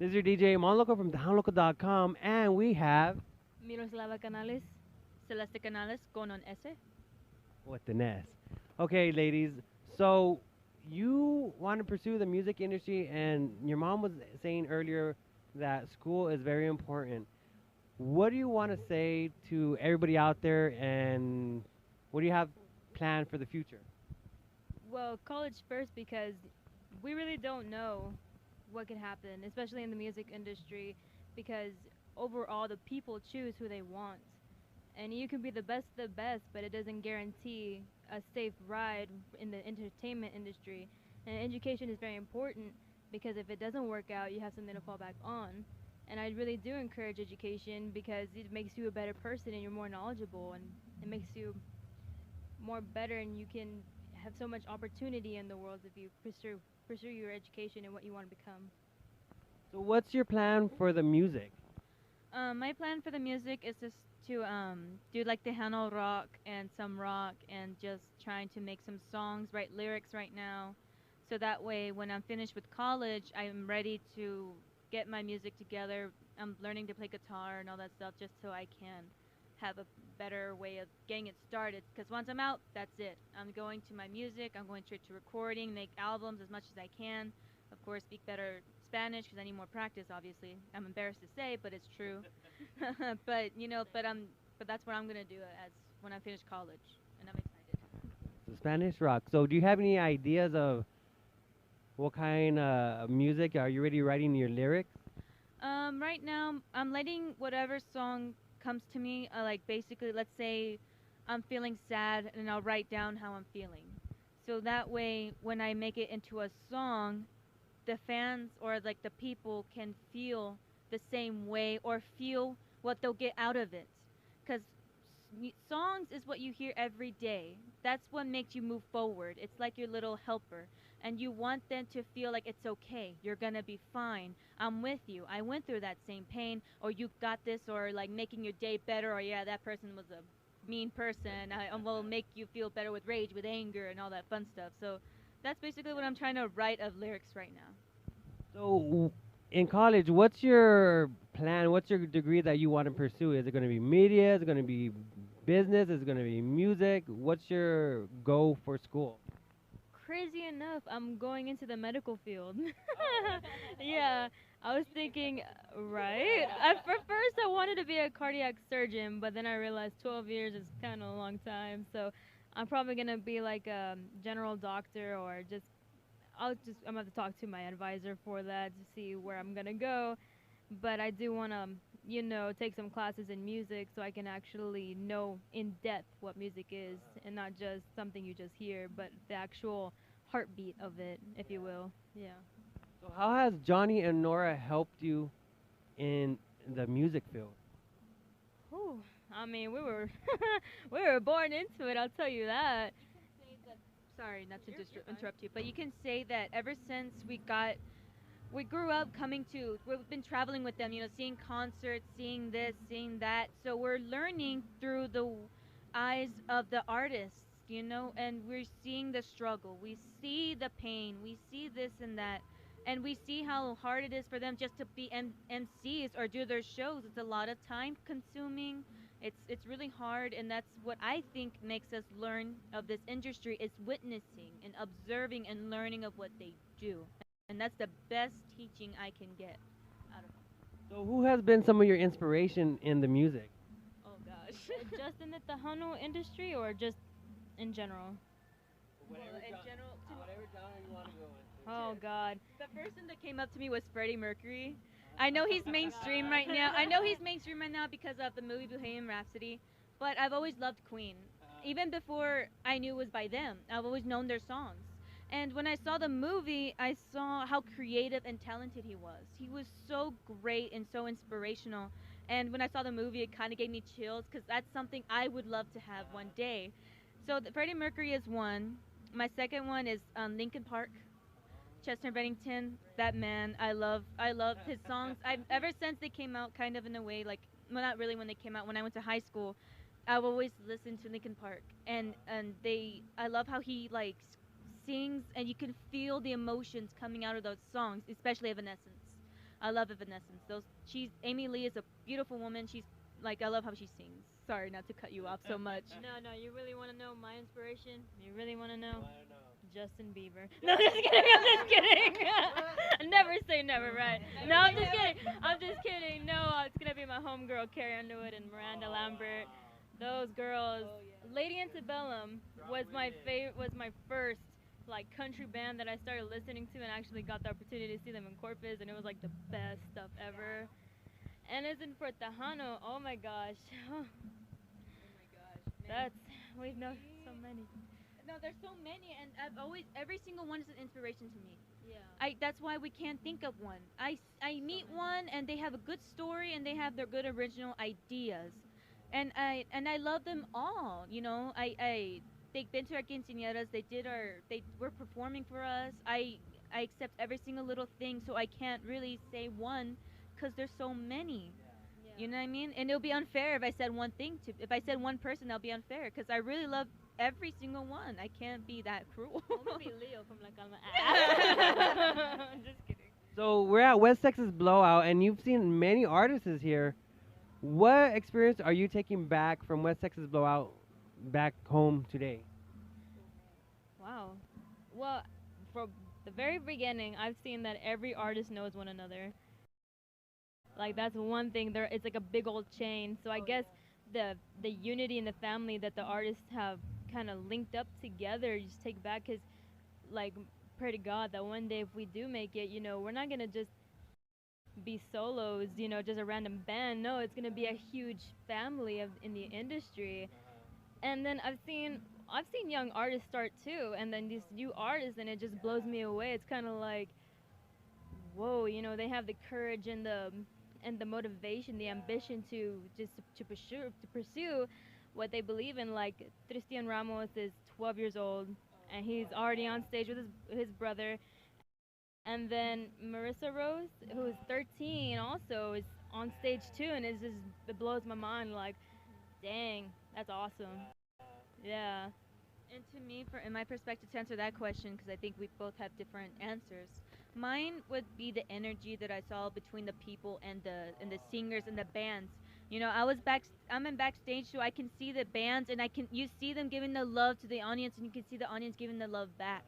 This is your DJ Monloco from downlocal.com, and we have Miroslava Canales, Seleste Canales con un S. what the Ness. Okay, ladies. So you want to pursue the music industry, and your mom was saying earlier that school is very important. What do you want to say to everybody out there, and what do you have planned for the future? Well, college first because we really don't know what could happen, especially in the music industry, because overall the people choose who they want. And you can be the best, but it doesn't guarantee a safe ride in the entertainment industry. And education is very important because if it doesn't work out, you have something to fall back on. And I really do encourage education because it makes you a better person and you're more knowledgeable and it makes you more better and you can have so much opportunity in the world if you pursue your education and what you want to become. So what's your plan for the music? My plan for the music is just to do like the Hanno rock and some rock and just trying to make some songs, write lyrics right now, so that way when I'm finished with college, I'm ready to get my music together. I'm learning to play guitar and all that stuff just so I can have a better way of getting it started. Because once I'm out, that's it. I'm going to my music. I'm going straight to recording, make albums as much as I can. Of course, speak better Spanish because I need more practice. Obviously, I'm embarrassed to say, but it's true. But but that's what I'm gonna do as when I finish college, and I'm excited. So Spanish rock. So do you have any ideas of what kind of music are you already writing your lyrics? Right now I'm letting whatever song comes to me. Like basically, let's say I'm feeling sad, and I'll write down how I'm feeling. So that way, when I make it into a song, the fans or like the people can feel the same way or feel what they'll get out of it because songs is what you hear every day. That's what makes you move forward. It's like your little helper and you want them to feel like it's okay, you're gonna be fine, I'm with you, I went through that same pain, or you got this, or like making your day better, or yeah, that person was a mean person, I will make you feel better with rage, with anger and all that fun stuff. So that's basically what I'm trying to write of lyrics right now. So in college, what's your plan? What's your degree that you want to pursue? Is it going to be media? Is it going to be business? Is it going to be music? What's your goal for school? Crazy enough, I'm going into the medical field. Oh. Yeah, I was thinking, right? For first, I wanted to be a cardiac surgeon, but then I realized 12 years is kind of a long time. So I'm probably gonna be like a general doctor, or just I'm gonna have to talk to my advisor for that to see where I'm gonna go. But I do wanna, take some classes in music so I can actually know in depth what music is and not just something you just hear, but the actual heartbeat of it, if you will. Yeah. So how has Johnny and Nora helped you in the music field? Whew. I mean, we were born into it. I'll tell you that. Sorry, not to interrupt you, but you can say that ever since we grew up coming to, we've been traveling with them, seeing concerts, seeing this, seeing that. So we're learning through the eyes of the artists, and we're seeing the struggle. We see the pain. We see this and that. And we see how hard it is for them just to be MCs or do their shows. It's a lot of time consuming. It's really hard, and that's what I think makes us learn of this industry is witnessing and observing and learning of what they do, and that's the best teaching I can get out of them. So who has been some of your inspiration in the music? Oh gosh. Just in the Tejano industry or just in general? Whatever Well, in general, whatever genre you want to go into. oh God. The person that came up to me was Freddie Mercury. I know he's mainstream right now. I know he's mainstream right now because of the movie Bohemian Rhapsody, but I've always loved Queen. Even before I knew it was by them, I've always known their songs. And when I saw the movie, I saw how creative and talented he was. He was so great and so inspirational. And when I saw the movie, it kind of gave me chills because that's something I would love to have one day. So Freddie Mercury is one. My second one is Linkin Park. Chester Bennington, that man, I love his songs. I've ever since they came out, kind of in a way, like, well, not really when they came out. When I went to high school, I've always listened to Linkin Park, and I love how he like sings, and you can feel the emotions coming out of those songs, especially Evanescence. I love Evanescence. Those she's Amy Lee is a beautiful woman. She's like I love how she sings. Sorry not to cut you off so much. No, no, you really want to know my inspiration? You really want to know? Justin Bieber. No, I'm just kidding. I'm just kidding. Never say never, right? No, I'm just kidding. I'm just kidding. No, it's gonna be my homegirl Carrie Underwood and Miranda Lambert. Those girls. Lady Antebellum was my first like country band that I started listening to and actually got the opportunity to see them in Corpus, and it was like the best stuff ever. And as in for Tejano, oh my gosh. That's we've known so many. No, there's so many, and I've always every single one is an inspiration to me. Yeah. That's why we can't think of one. I meet one, and they have a good story, and they have their good original ideas, and I love them all. You know, they've been to our quinceañeras. They were performing for us. I accept every single little thing, so I can't really say one, cause there's so many. You know what I mean? And it'll be unfair if I said one thing to. If I said one person, that'll be unfair because I really love every single one. I can't be that cruel. Maybe Leo from La Calma. Just kidding. So we're at West Texas Blowout, and you've seen many artists here. What experience are you taking back from West Texas Blowout back home today? Wow. Well, from the very beginning, I've seen that every artist knows one another. Like that's one thing. There, it's like a big old chain. So I guess the unity in the family that the artists have kind of linked up together, you just take back. Cause like pray to God that one day if we do make it, you know, we're not gonna just be solos, you know, just a random band. No, it's gonna be a huge family of in the industry. And then I've seen young artists start too, and then these new artists, and it just blows me away. It's kind of like, whoa, you know, they have the courage and the motivation, the ambition to just to pursue what they believe in. Like Tristan Ramos is 12 years old, and he's already on stage with his brother. And then Marissa Rose, who is 13, also is on stage too, and it blows my mind. Like, dang, that's awesome. Yeah. And to me, in my perspective, to answer that question, because I think we both have different answers, mine would be the energy that I saw between the people and the singers and the bands. You know, I'm in backstage, so I can see the bands, and you see them giving the love to the audience, and you can see the audience giving the love back,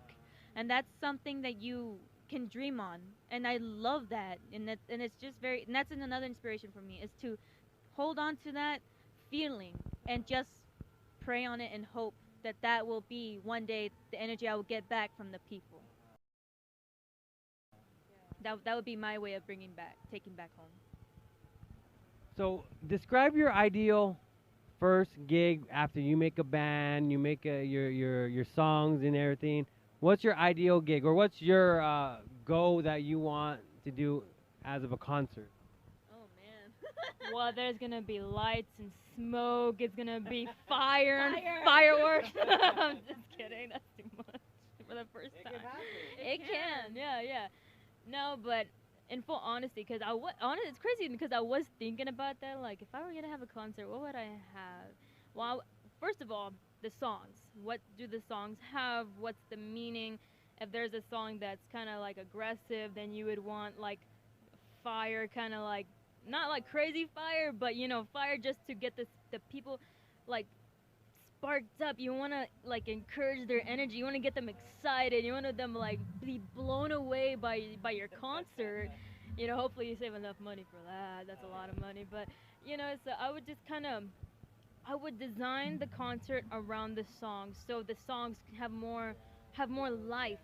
and that's something that you can dream on, and I love that, and it's just and that's another inspiration for me is to hold on to that feeling and just pray on it and hope that that will be one day the energy I will get back from the people. That would be my way of taking back home. So describe your ideal first gig after you make a band, you make your songs and everything. What's your ideal gig, or what's your goal that you want to do as of a concert? Oh man. Well, there's gonna be lights and smoke. It's gonna be fire and fireworks. I'm just kidding. That's too much for the first time. It can. Yeah, yeah. No, but in full honesty, because it's crazy because I was thinking about that. Like, if I were gonna have a concert, what would I have? Well, first of all, the songs. What do the songs have? What's the meaning? If there's a song that's kind of like aggressive, then you would want like fire, kind of like not like crazy fire, but you know, fire just to get the people like sparked up. You want to like encourage their energy. You want to get them excited. You want them like be blown away by your concert. You know, hopefully you save enough money for that. That's a lot of money, but you know, so I would just I would design the concert around the songs, so the songs have more life.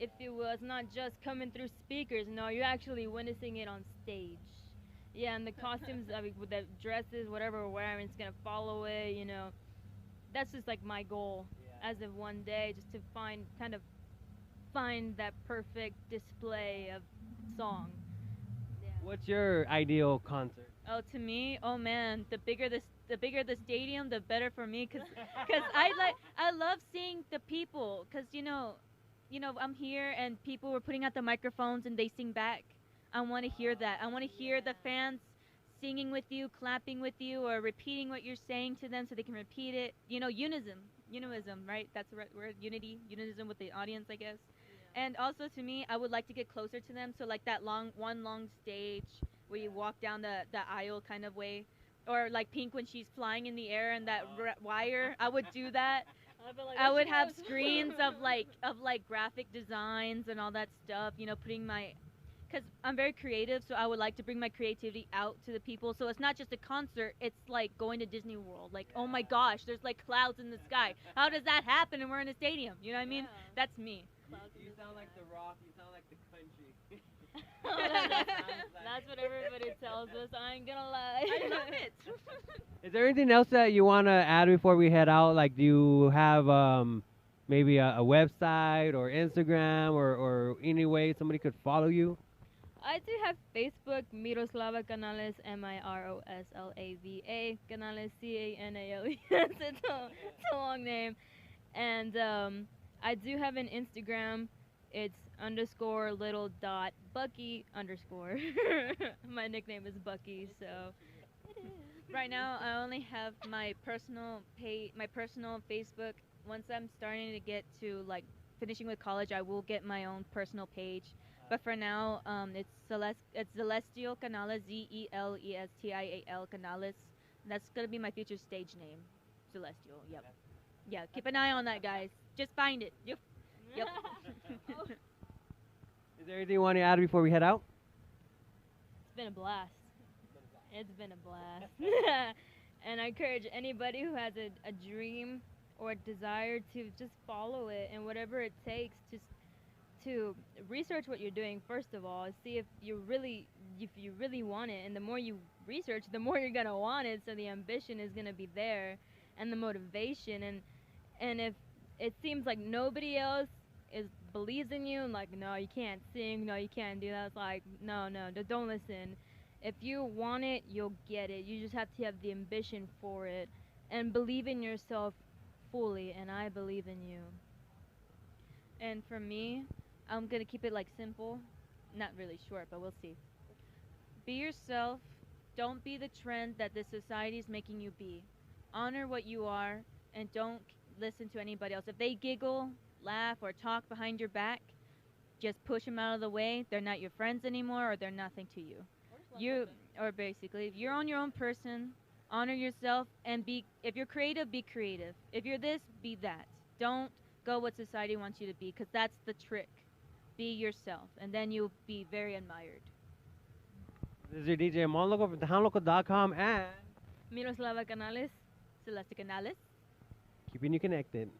If it was not just coming through speakers, no, you're actually witnessing it on stage. Yeah, and the costumes, I mean, with the dresses, whatever we're wearing, it's gonna follow it. You know, that's just like my goal as of one day, just to find that perfect display of song. Yeah. What's your ideal concert? Oh, to me, oh man, the bigger the stadium, the better for me, cause I love seeing the people, cause I'm here and people were putting out the microphones and they sing back. I want to hear that. I want to hear the fans singing with you, clapping with you, or repeating what you're saying to them so they can repeat it. You know, unism, right? That's the right word. Unity, unism with the audience, I guess. And also to me, I would like to get closer to them. So like that long stage where you walk down the aisle kind of way, or like Pink when she's flying in the air and that wire. I would do that. I'd be like, I "There would she have goes." screens of like graphic designs and all that stuff. You know, putting my because I'm very creative, so I would like to bring my creativity out to the people. So it's not just a concert; it's like going to Disney World. Like, oh my gosh, there's like clouds in the sky. How does that happen? And we're in a stadium. You know what I mean? Yeah. That's me. You sound like the Rock. You sound like the country. That's what everybody tells us. I ain't gonna lie. I love it. Is there anything else that you want to add before we head out? Like, do you have maybe a website or Instagram or any way somebody could follow you? I do have Facebook, Miroslava Canales, Miroslava Canales, Canales. It's a long name. And I do have an Instagram. It's underscore little dot Bucky underscore. My nickname is Bucky, so Right now, I only have my personal my personal Facebook. Once I'm starting to get to like finishing with college, I will get my own personal page. But for now, it's Celestial Canales, Zelestial Canales. That's gonna be my future stage name, Celestial. Yep. Yeah. Keep an eye on that, guys. Just find it. Yep. Yep. Is there anything you want to add before we head out? It's been a blast. It's been a blast. And I encourage anybody who has a dream or a desire to just follow it, and whatever it takes to research what you're doing first of all, see if you really want it, and the more you research, the more you're gonna want it. So the ambition is gonna be there, and the motivation, and if it seems like nobody else is believes in you, and like, no, you can't sing, no, you can't do that. It's like, no, don't listen. If you want it, you'll get it. You just have to have the ambition for it and believe in yourself fully, and I believe in you. And for me, I'm gonna keep it like simple, not really short, but we'll see. Be yourself. Don't be the trend that the society is making you be. Honor what you are, and don't listen to anybody else. If they giggle, laugh, or talk behind your back, just push them out of the way. They're not your friends anymore, or they're nothing to you. You, or basically, if you're on your own person, honor yourself, and be. If you're creative, be creative. If you're this, be that. Don't go what society wants you to be, because that's the trick. Be yourself, and then you'll be very admired. This is your DJ Monloco from TownLocal.com and Miroslava Canales, Celeste Canales. keeping you connected.